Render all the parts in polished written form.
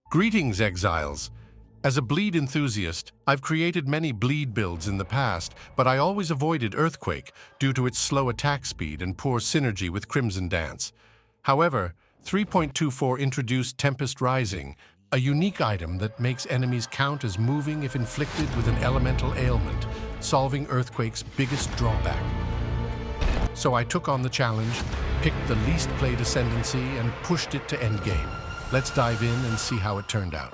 Greetings, exiles! As a bleed enthusiast, I've created many bleed builds in the past, but I always avoided Earthquake due to its slow attack speed and poor synergy with Crimson Dance. However, 3.24 introduced Tempest Rising, a unique item that makes enemies count as moving if inflicted with an elemental ailment, solving Earthquake's biggest drawback. So I took on the challenge, picked the least played Ascendancy, and pushed it to endgame. Let's dive in and see how it turned out.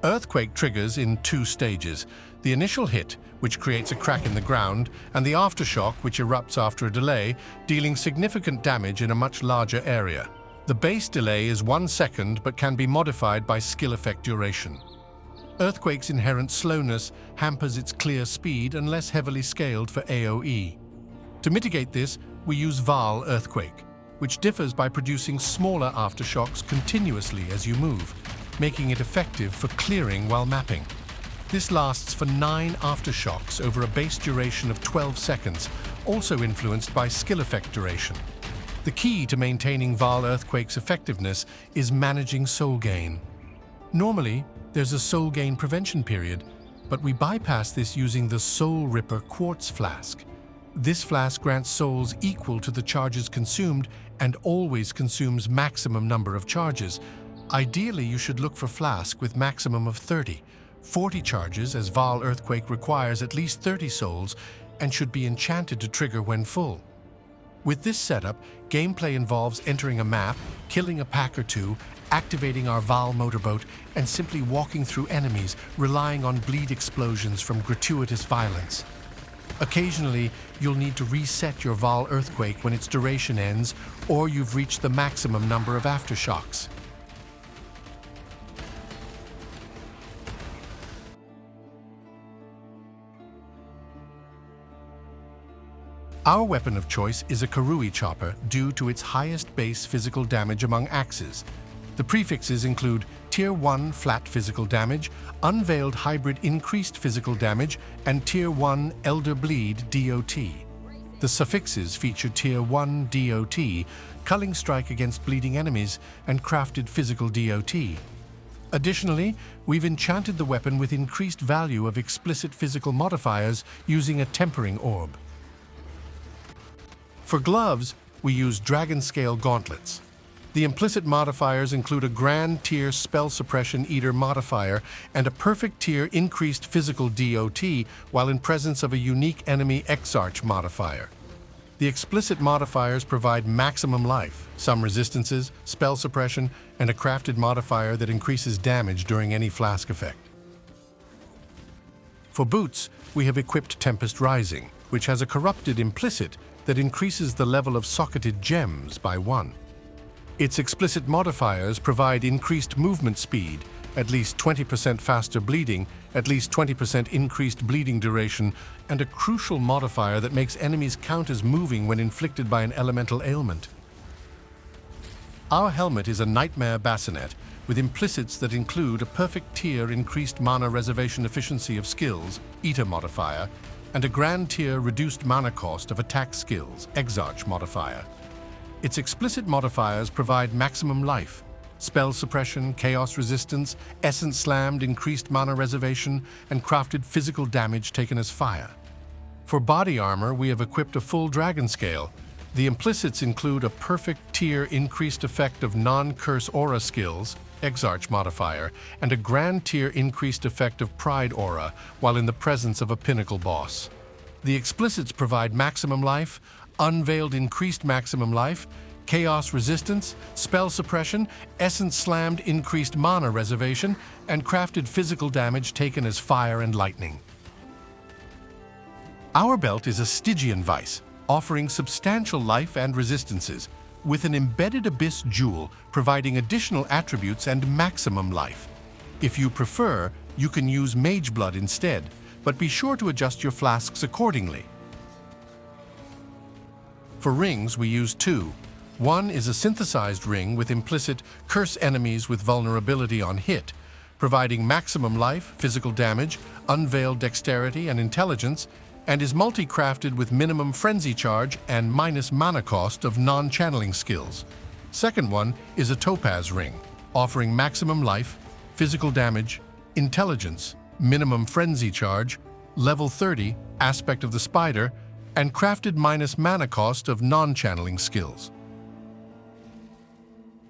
Earthquake triggers in two stages: the initial hit, which creates a crack in the ground, and the aftershock, which erupts after a delay, dealing significant damage in a much larger area. The base delay is 1 second but can be modified by skill effect duration. Earthquake's inherent slowness hampers its clear speed unless heavily scaled for AoE. To mitigate this, we use Vaal Earthquake, which differs by producing smaller aftershocks continuously as you move, making it effective for clearing while mapping. This lasts for 9 aftershocks over a base duration of 12 seconds, also influenced by skill effect duration. The key to maintaining Vaal Earthquake's effectiveness is managing soul gain. Normally, there's a soul gain prevention period, but we bypass this using the Soul Ripper Quartz Flask. This flask grants souls equal to the charges consumed and always consumes maximum number of charges. Ideally, you should look for flask with maximum of 30. 40 charges, as Vaal Earthquake requires at least 30 souls and should be enchanted to trigger when full. With this setup, gameplay involves entering a map, killing a pack or two, activating our Vaal motorboat, and simply walking through enemies, relying on bleed explosions from gratuitous violence. Occasionally, you'll need to reset your Vaal Earthquake when its duration ends, or you've reached the maximum number of aftershocks. Our weapon of choice is a Karui chopper due to its highest base physical damage among axes. The prefixes include Tier 1 flat physical damage, Unveiled Hybrid increased physical damage, and Tier 1 Elder Bleed DOT. The suffixes feature Tier 1 DOT, Culling Strike against bleeding enemies, and Crafted Physical DOT. Additionally, we've enchanted the weapon with increased value of explicit physical modifiers using a Tempering Orb. For gloves, we use Dragon Scale Gauntlets. The implicit modifiers include a Grand Tier Spell Suppression Eater modifier and a Perfect Tier Increased Physical DOT while in presence of a unique enemy Exarch modifier. The explicit modifiers provide maximum life, some resistances, spell suppression, and a crafted modifier that increases damage during any flask effect. For boots, we have equipped Tempest Rising, which has a corrupted implicit that increases the level of socketed gems by 1. Its explicit modifiers provide increased movement speed, at least 20% faster bleeding, at least 20% increased bleeding duration, and a crucial modifier that makes enemies count as moving when inflicted by an elemental ailment. Our helmet is a Nightmare Bassinet, with implicits that include a Perfect Tier Increased Mana Reservation Efficiency of Skills, Eater modifier, and a Grand Tier Reduced Mana Cost of Attack Skills, Exarch modifier. Its explicit modifiers provide maximum life, spell suppression, chaos resistance, essence slammed, increased mana reservation, and crafted physical damage taken as fire. For body armor, we have equipped a full dragon scale. The implicits include a Perfect Tier Increased Effect of Non-Curse Aura Skills, Exarch modifier, and a Grand Tier Increased Effect of Pride Aura while in the presence of a Pinnacle boss. The explicits provide maximum life, Unveiled Increased Maximum Life, chaos resistance, spell suppression, essence slammed increased mana reservation, and crafted physical damage taken as fire and lightning. Our belt is a Stygian Vice, offering substantial life and resistances, with an embedded Abyss Jewel providing additional attributes and maximum life. If you prefer, you can use Mage Blood instead, but be sure to adjust your flasks accordingly. For rings, we use two. One is a synthesized ring with implicit curse enemies with vulnerability on hit, providing maximum life, physical damage, unveiled dexterity, and intelligence, and is multi-crafted with minimum frenzy charge and minus mana cost of non-channeling skills. Second one is a topaz ring, offering maximum life, physical damage, intelligence, minimum frenzy charge, level 30, aspect of the spider, and crafted minus mana cost of non-channeling skills.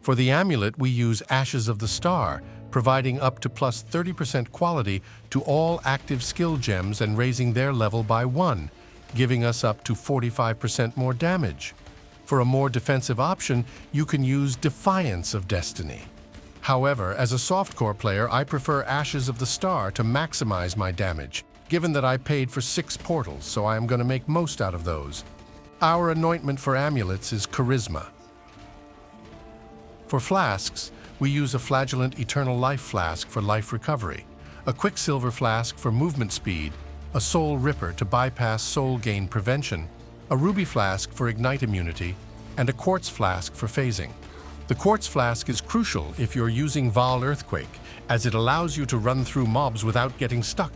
For the amulet, we use Ashes of the Star, providing up to plus 30% quality to all active skill gems and raising their level by 1, giving us up to 45% more damage. For a more defensive option, you can use Defiance of Destiny. However, as a softcore player, I prefer Ashes of the Star to maximize my damage, given that I paid for 6 portals, so I am going to make most out of those. Our anointment for amulets is Charisma. For flasks, we use a Flagellant Eternal Life Flask for life recovery, a Quicksilver Flask for movement speed, a Soul Ripper to bypass soul gain prevention, a Ruby Flask for ignite immunity, and a Quartz Flask for phasing. The Quartz Flask is crucial if you're using Vaal Earthquake, as it allows you to run through mobs without getting stuck.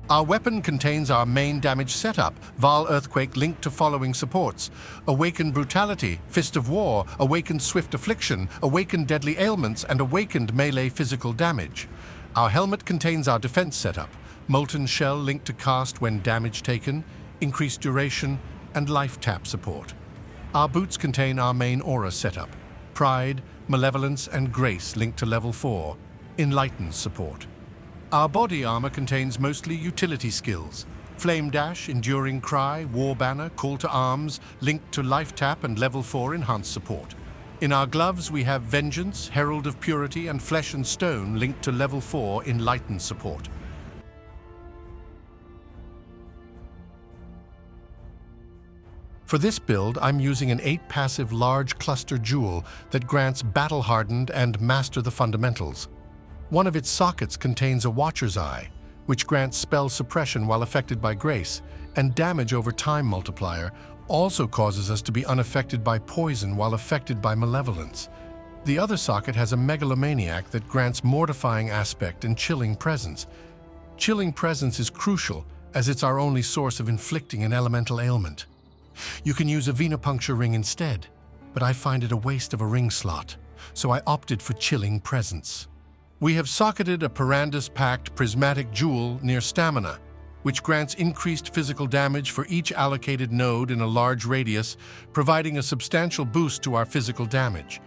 Our weapon contains our main damage setup, Vaal Earthquake linked to following supports: Awakened Brutality, Fist of War, Awakened Swift Affliction, Awakened Deadly Ailments, and Awakened Melee Physical Damage. Our helmet contains our defense setup, Molten Shell linked to cast when damage taken, increased duration, and life tap support. Our boots contain our main aura setup, Pride, Malevolence, and Grace linked to level 4, Enlightened support. Our body armor contains mostly utility skills: Flame Dash, Enduring Cry, War Banner, Call to Arms, linked to Life Tap and Level 4 enhanced support. In our gloves we have Vengeance, Herald of Purity, and Flesh and Stone linked to Level 4 enlightened support. For this build, I'm using an 8 passive large cluster jewel that grants Battle Hardened and Master the Fundamentals. One of its sockets contains a Watcher's Eye, which grants spell suppression while affected by Grace, and damage over time multiplier, also causes us to be unaffected by poison while affected by Malevolence. The other socket has a Megalomaniac that grants Mortifying Aspect and Chilling Presence. Chilling Presence is crucial, as it's our only source of inflicting an elemental ailment. You can use a Venipuncture ring instead, but I find it a waste of a ring slot, so I opted for Chilling Presence. We have socketed a Parandus Pact Prismatic Jewel near Stamina, which grants increased physical damage for each allocated node in a large radius, providing a substantial boost to our physical damage.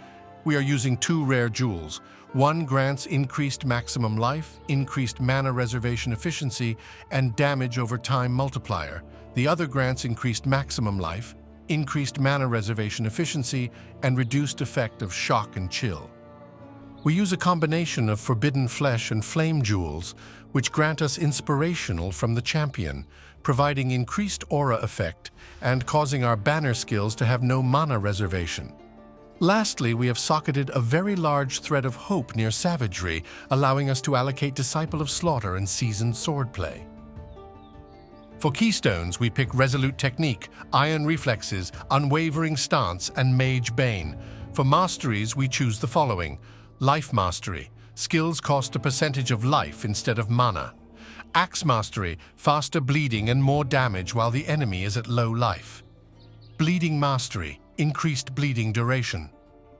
We are using 2 rare jewels. One grants increased maximum life, increased mana reservation efficiency, and damage over time multiplier. The other grants increased maximum life, increased mana reservation efficiency, and reduced effect of shock and chill. We use a combination of Forbidden Flesh and Flame Jewels, which grant us Inspirational from the champion, providing increased aura effect and causing our banner skills to have no mana reservation. Lastly, we have socketed a very large Thread of Hope near Savagery, allowing us to allocate Disciple of Slaughter and Seasoned Swordplay. For keystones, we pick Resolute Technique, Iron Reflexes, Unwavering Stance, and Mage Bane. For masteries, we choose the following: Life Mastery, skills cost a percentage of life instead of mana. Axe Mastery, faster bleeding and more damage while the enemy is at low life. Bleeding Mastery, increased bleeding duration.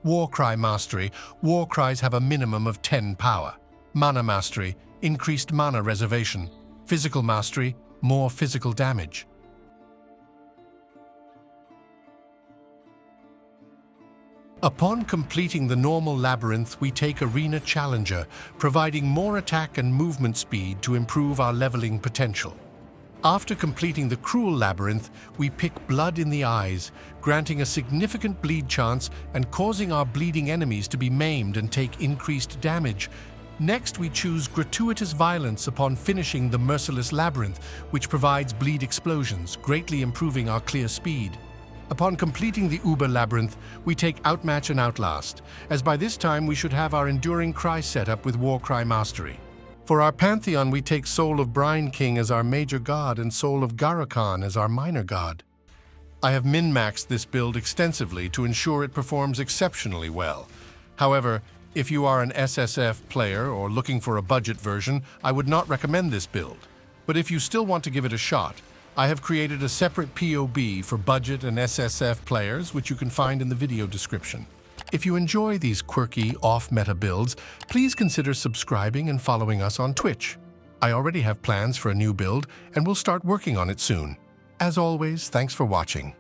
Warcry Mastery, war cries have a minimum of 10 power. Mana Mastery, increased mana reservation. Physical Mastery, more physical damage. Upon completing the normal labyrinth, we take Arena Challenger, providing more attack and movement speed to improve our leveling potential. After completing the Cruel Labyrinth, we pick Blood in the Eyes, granting a significant bleed chance and causing our bleeding enemies to be maimed and take increased damage. Next, we choose Gratuitous Violence upon finishing the Merciless Labyrinth, which provides bleed explosions, greatly improving our clear speed. Upon completing the Uber Labyrinth, we take Outmatch and Outlast, as by this time we should have our Enduring Cry setup with Warcry Mastery. For our Pantheon, we take Soul of Brine King as our major god and Soul of Garakan as our minor god. I have min-maxed this build extensively to ensure it performs exceptionally well. However, if you are an SSF player or looking for a budget version, I would not recommend this build. But if you still want to give it a shot, I have created a separate POE for budget and SSF players, which you can find in the video description. If you enjoy these quirky, off-meta builds, please consider subscribing and following us on Twitch. I already have plans for a new build, and we'll start working on it soon. As always, thanks for watching.